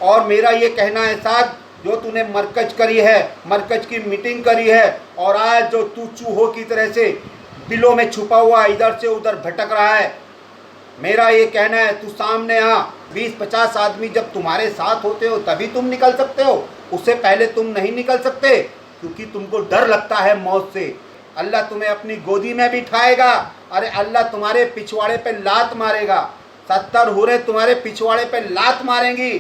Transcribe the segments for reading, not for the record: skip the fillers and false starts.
और मेरा ये कहना है साथ, जो तूने मरकज करी है, मरकज की मीटिंग करी है, और आज जो तू चूहों की तरह से बिलों में छुपा हुआ इधर से उधर भटक रहा है, मेरा ये कहना है तू सामने आ। 20-50 आदमी जब तुम्हारे साथ होते हो तभी तुम निकल सकते हो, उससे पहले तुम नहीं निकल सकते, क्योंकि तुमको डर लगता है मौत से। अल्लाह तुम्हें अपनी गोदी में बिठाएगा, अरे अल्लाह तुम्हारे पिछवाड़े पे लात मारेगा, 70 हुरे तुम्हारे पिछवाड़े पे लात मारेंगी,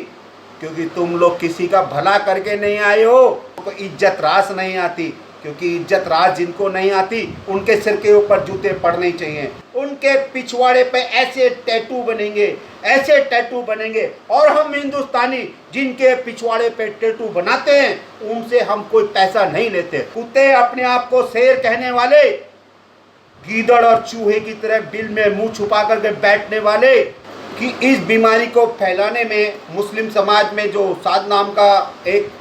क्योंकि तुम लोग किसी का भला करके नहीं आए हो। तो इज्जत रास नहीं आती, क्योंकि इज्जत रास जिनको नहीं आती उनके सिर के ऊपर जूते पड़ने चाहिए। उनके पिछवाड़े पे ऐसे टैटू बनेंगे, ऐसे टैटू बनेंगे, और हम हिंदुस्तानी जिनके पिछवाड़े पे टैटू बनाते हैं उनसे हम कोई पैसा नहीं लेते। कुत्ते अपने आप को शेर कहने वाले, गीदड़ और चूहे की तरह बिल में मुंह छुपा करके बैठने वाले, कि इस बीमारी को फैलाने में मुस्लिम समाज में जो साद नाम का एक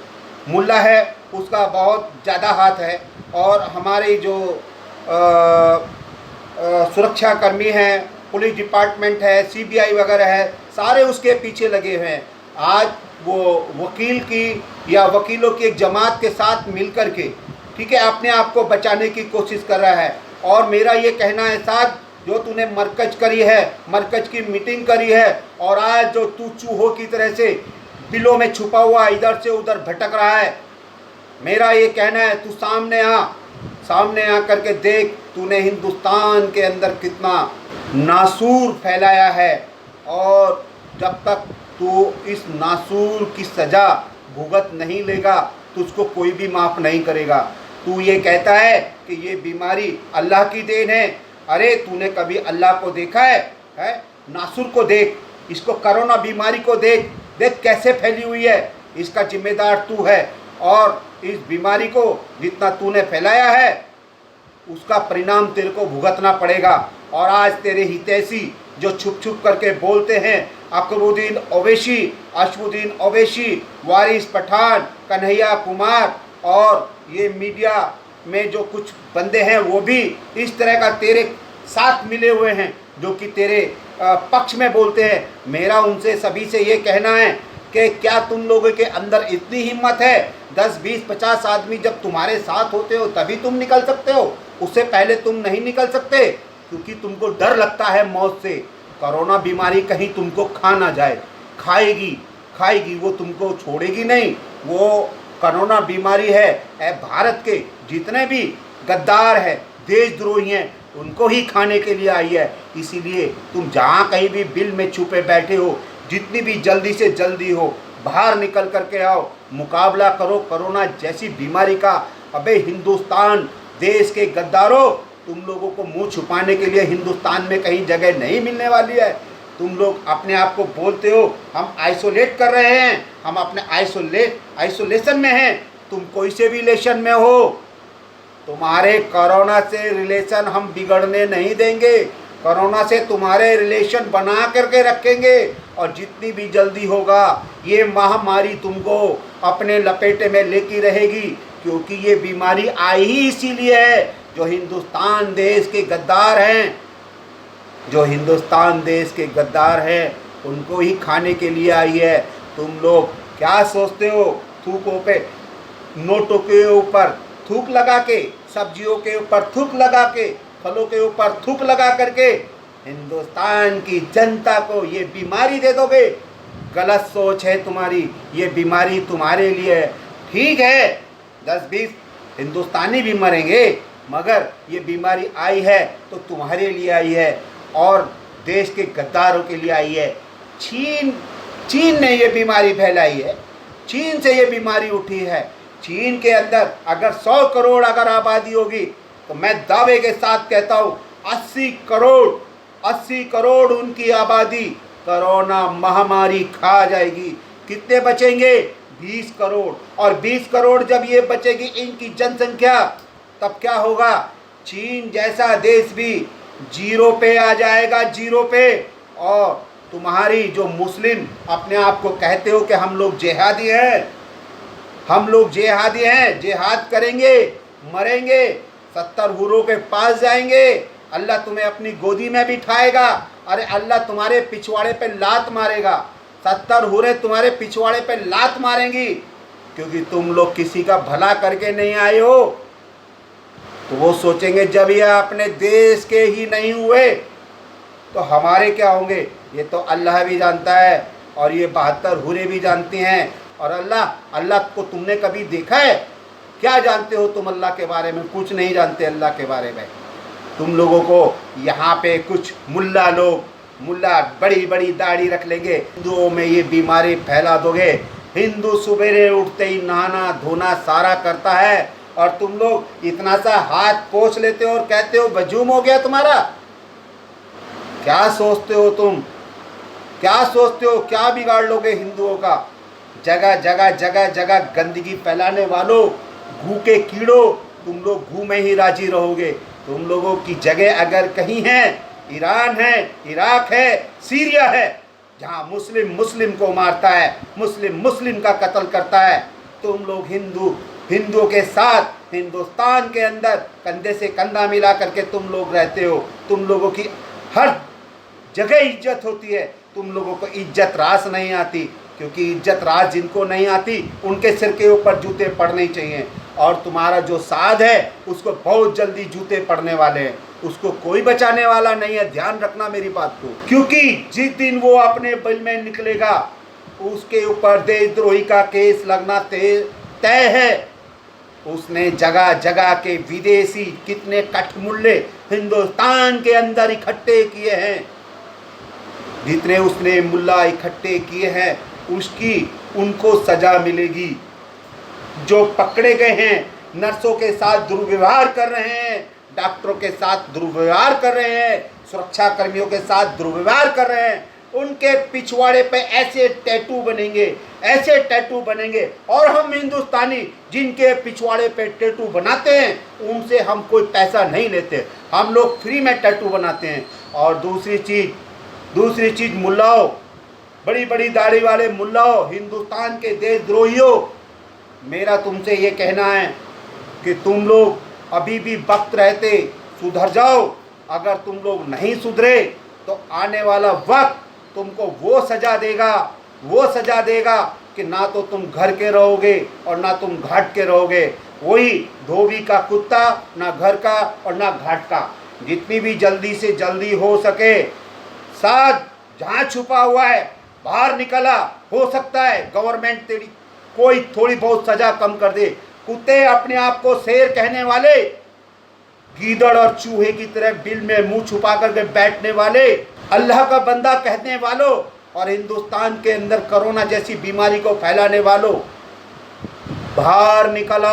मुल्ला है उसका बहुत ज़्यादा हाथ है, और हमारे जो सुरक्षा कर्मी हैं, पुलिस डिपार्टमेंट है, सीबीआई वगैरह है, सारे उसके पीछे लगे हुए हैं। आज वो वकील की या वकीलों की एक जमात के साथ मिलकर के, ठीक है, अपने आप को बचाने की कोशिश कर रहा है। और मेरा ये कहना है साथ, जो तूने मरकज करी है, मरकज की मीटिंग करी है, और आज जो तू चूहों की तरह से बिलों में छुपा हुआ इधर से उधर भटक रहा है, मेरा ये कहना है तू सामने आ, सामने आ करके देख तूने हिंदुस्तान के अंदर कितना नासूर फैलाया है, और जब तक तू इस नासूर की सज़ा भुगत नहीं लेगा तुझको कोई भी माफ़ नहीं करेगा। तू ये कहता है कि ये बीमारी अल्लाह की देन है, अरे तूने कभी अल्लाह को देखा है? नासूर को देख, इसको कोरोना बीमारी को देख, देख कैसे फैली हुई है, इसका जिम्मेदार तू है, और इस बीमारी को जितना तूने फैलाया है उसका परिणाम तेरे को भुगतना पड़ेगा। और आज तेरे हितैषी जो छुप छुप करके बोलते हैं, अकरुद्दीन ओवैसी, अशफुद्दीन ओवैसी, वारिस पठान, कन्हैया कुमार, और ये मीडिया में जो कुछ बंदे हैं वो भी इस तरह का तेरे साथ मिले हुए हैं, जो कि तेरे पक्ष में बोलते हैं। मेरा उनसे सभी से ये कहना है कि क्या तुम लोगों के अंदर इतनी हिम्मत है? 10-20-50 आदमी जब तुम्हारे साथ होते हो तभी तुम निकल सकते हो, उससे पहले तुम नहीं निकल सकते, क्योंकि तुमको डर लगता है मौत से। कोरोना बीमारी कहीं तुमको खा ना जाए, खाएगी, वो तुमको छोड़ेगी नहीं। वो कोरोना बीमारी है भारत के जितने भी गद्दार हैं, देशद्रोही हैं, उनको ही खाने के लिए आई है। इसीलिए तुम जहाँ कहीं भी बिल में छुपे बैठे हो, जितनी भी जल्दी से जल्दी हो बाहर निकल करके आओ, मुकाबला करो कोरोना जैसी बीमारी का। अबे हिंदुस्तान देश के गद्दारों, तुम लोगों को मुंह छुपाने के लिए हिंदुस्तान में कहीं जगह नहीं मिलने वाली है। तुम लोग अपने आप को बोलते हो हम आइसोलेट कर रहे हैं, हम अपने आइसोलेशन में हैं, तुम कोई से भी रिलेशन में हो, तुम्हारे कोरोना से रिलेशन हम बिगड़ने नहीं देंगे। कोरोना से तुम्हारे रिलेशन बना करके रखेंगे, और जितनी भी जल्दी होगा ये महामारी तुमको अपने लपेटे में लेती रहेगी, क्योंकि ये बीमारी आई ही इसीलिए है। जो हिंदुस्तान देश के गद्दार हैं, जो हिंदुस्तान देश के गद्दार हैं, उनको ही खाने के लिए आई है। तुम लोग क्या सोचते हो? थूकों पे, नोटों के ऊपर थूक लगा के, सब्जियों के ऊपर थूक लगा के, फलों के ऊपर थूक लगा करके हिंदुस्तान की जनता को ये बीमारी दे दोगे। गलत सोच है तुम्हारी, ये बीमारी तुम्हारे लिए है। ठीक है 10-20 हिंदुस्तानी भी मरेंगे, मगर ये बीमारी आई है तो तुम्हारे लिए आई है, और देश के गद्दारों के लिए आई है। चीन ने ये बीमारी फैलाई है, चीन से ये बीमारी उठी है। चीन के अंदर अगर 100 करोड़ अगर आबादी होगी तो मैं दावे के साथ कहता हूँ 80 करोड़ उनकी आबादी कोरोना महामारी खा जाएगी। कितने बचेंगे? 20 करोड़। और 20 करोड़ जब ये बचेगी इनकी जनसंख्या, तब क्या होगा? चीन जैसा देश भी जीरो पे आ जाएगा, जीरो पे। और तुम्हारी जो मुस्लिम अपने आप को कहते हो कि हम लोग जिहादी हैं, हम लोग जिहादी हैं, जिहाद करेंगे, मरेंगे, 70 हुरों के पास जाएंगे, अल्लाह तुम्हें अपनी गोदी में बिठाएगा, अरे अल्लाह तुम्हारे पिछवाड़े पे लात मारेगा, 70 हुरे तुम्हारे पिछवाड़े पे लात मारेंगी, क्योंकि तुम लोग किसी का भला करके नहीं आए हो। तो वो सोचेंगे जब ये अपने देश के ही नहीं हुए तो हमारे क्या होंगे। ये तो अल्लाह भी जानता है और ये 72 हुरे भी जानते हैं। और अल्लाह को तुमने कभी देखा है? क्या जानते हो तुम अल्लाह के बारे में? कुछ नहीं जानते अल्लाह के बारे में। तुम लोगों को यहाँ पे कुछ मुल्ला बड़ी बड़ी दाढ़ी रख लेंगे, हिंदुओं में ये बीमारी फैला दोगे। हिंदू सुबेरे उठते ही नहाना धोना सारा करता है और तुम लोग इतना सा हाथ पोंछ लेते हो और कहते हो वजूम हो गया तुम्हारा। क्या सोचते हो तुम? क्या सोचते हो? क्या बिगाड़ लोगे हिंदुओं का? जगह जगह गंदगी फैलाने वालों, घू के कीड़ों, तुम लोग घू में ही राजी रहोगे। तुम लोगों की जगह अगर कहीं है, ईरान है, इराक है, सीरिया है, जहाँ मुस्लिम को मारता है, मुस्लिम का कत्ल करता है। तुम लोग हिंदुओं के साथ हिंदुस्तान के अंदर कंधे से कंधा मिला करके तुम लोग रहते हो। तुम लोगों की हर जगह इज्जत होती है, तुम लोगों को इज्जत रास नहीं आती, क्योंकि इज्जत रास जिनको नहीं आती उनके सिर के ऊपर जूते पड़ने चाहिए। और तुम्हारा जो साध है उसको बहुत जल्दी जूते पड़ने वाले हैं, उसको कोई बचाने वाला नहीं है। ध्यान रखना मेरी बात को, क्योंकि जिस दिन वो अपने बिल में निकलेगा उसके ऊपर देशद्रोही का केस लगना तय है। उसने जगह जगह के विदेशी कितने कठमुल्ले हिंदुस्तान के अंदर इकट्ठे किए हैं, जितने उसने मुल्ला इकट्ठे किए हैं उनको सजा मिलेगी। जो पकड़े गए हैं नर्सों के साथ दुर्व्यवहार कर रहे हैं, डॉक्टरों के साथ दुर्व्यवहार कर रहे हैं, सुरक्षा कर्मियों के साथ दुर्व्यवहार कर रहे हैं, उनके पिछवाड़े पे ऐसे टैटू बनेंगे। और हम हिंदुस्तानी जिनके पिछवाड़े पे टैटू बनाते हैं उनसे हम कोई पैसा नहीं लेते, हम लोग फ्री में टैटू बनाते हैं। और दूसरी चीज मुल्लाओं, बड़ी बड़ी दाढ़ी वाले मुल्लाओं, हिंदुस्तान के देशद्रोहियों, मेरा तुमसे ये कहना है कि तुम लोग अभी भी वक्त रहते सुधर जाओ। अगर तुम लोग नहीं सुधरे तो आने वाला वक्त तुमको वो सजा देगा कि ना तो तुम घर के रहोगे और ना तुम घाट के रहोगे। वही धोबी का कुत्ता, ना घर का और ना घाट का। जितनी भी जल्दी से जल्दी हो सके साथ जहाँ छुपा हुआ है बाहर निकला, हो सकता है गवर्नमेंट तेरी कोई थोड़ी बहुत सजा कम कर दे। कुत्ते अपने आप को शेर कहने वाले, गीदड़ और चूहे की तरह बिल में मुंह छुपा करके बैठने वाले, अल्लाह का बंदा कहने वालों और हिंदुस्तान के अंदर कोरोना जैसी बीमारी को फैलाने वालों, बाहर निकल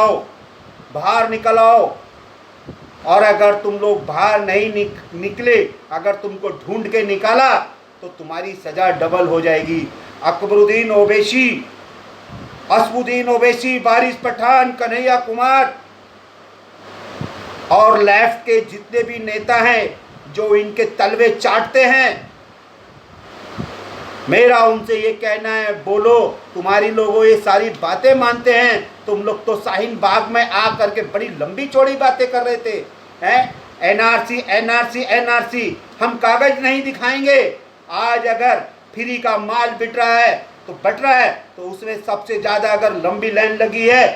आओ। और अगर तुम लोग बाहर नहीं निकले, अगर तुमको ढूंढ के निकाला तो तुम्हारी सजा डबल हो जाएगी। असदुद्दीन ओवैसी, वारिस पठान, कन्हैया कुमार और लेफ्ट के जितने भी नेता हैं जो इनके तलवे चाटते हैं, मेरा उनसे ये कहना है, बोलो। तुम्हारी लोगों ये सारी बातें मानते हैं। तुम लोग तो शाहीन बाग में आ करके बड़ी लंबी चौड़ी बातें कर रहे थे, हैं? एनआरसी, हम कागज नहीं दिखाएंगे। आज अगर फ्री का माल बट रहा है तो उसमें सबसे ज़्यादा अगर लंबी लाइन लगी है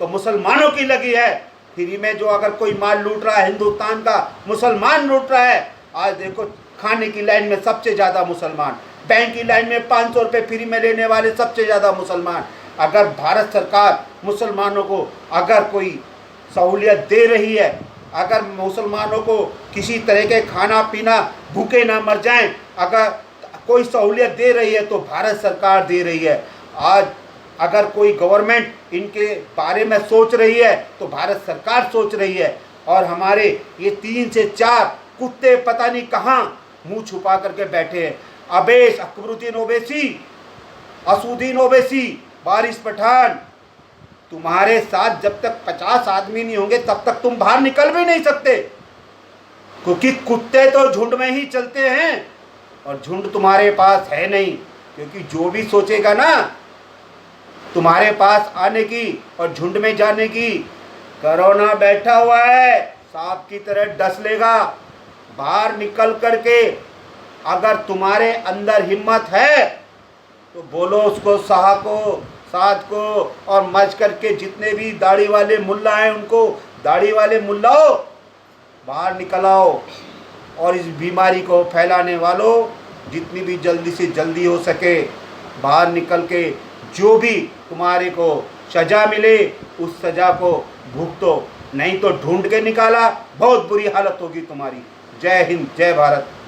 तो मुसलमानों की लगी है। फ्री में जो अगर कोई माल लूट रहा है हिंदुस्तान का, मुसलमान लूट रहा है। आज देखो खाने की लाइन में सबसे ज़्यादा मुसलमान, बैंक की लाइन में 500 रुपये फ्री में लेने वाले सबसे ज़्यादा मुसलमान। अगर भारत सरकार मुसलमानों को अगर कोई सहूलियत दे रही है, अगर मुसलमानों को किसी तरह के खाना पीना भूखे ना मर जाएं, अगर कोई सहूलियत दे रही है तो भारत सरकार दे रही है। आज अगर कोई गवर्नमेंट इनके बारे में सोच रही है तो भारत सरकार सोच रही है। और हमारे ये 3 से 4 कुत्ते पता नहीं कहाँ मुंह छुपा करके बैठे हैं। अबेश, अकबरुद्दीन ओवैसी, असदुद्दीन ओवैसी, वारिस पठान, तुम्हारे साथ जब तक 50 आदमी नहीं होंगे तब तक तुम बाहर निकल भी नहीं सकते, क्योंकि कुत्ते तो झुंड में ही चलते हैं और झुंड तुम्हारे पास है नहीं। क्योंकि जो भी सोचेगा ना तुम्हारे पास आने की और झुंड में जाने की, कोरोना बैठा हुआ है, सांप की तरह डस लेगा। बाहर निकल करके अगर तुम्हारे अंदर हिम्मत है तो बोलो उसको, शाह को, साद को और मच करके जितने भी दाढ़ी वाले मुल्ला हैं उनको, दाढ़ी वाले मुल्लाओं बाहर निकल आओ और इस बीमारी को फैलाने वालों जितनी भी जल्दी से जल्दी हो सके बाहर निकल के जो भी तुम्हारे को सज़ा मिले उस सज़ा को भुगतो, नहीं तो ढूंढ के निकाला बहुत बुरी हालत होगी तुम्हारी। जय हिंद, जय भारत।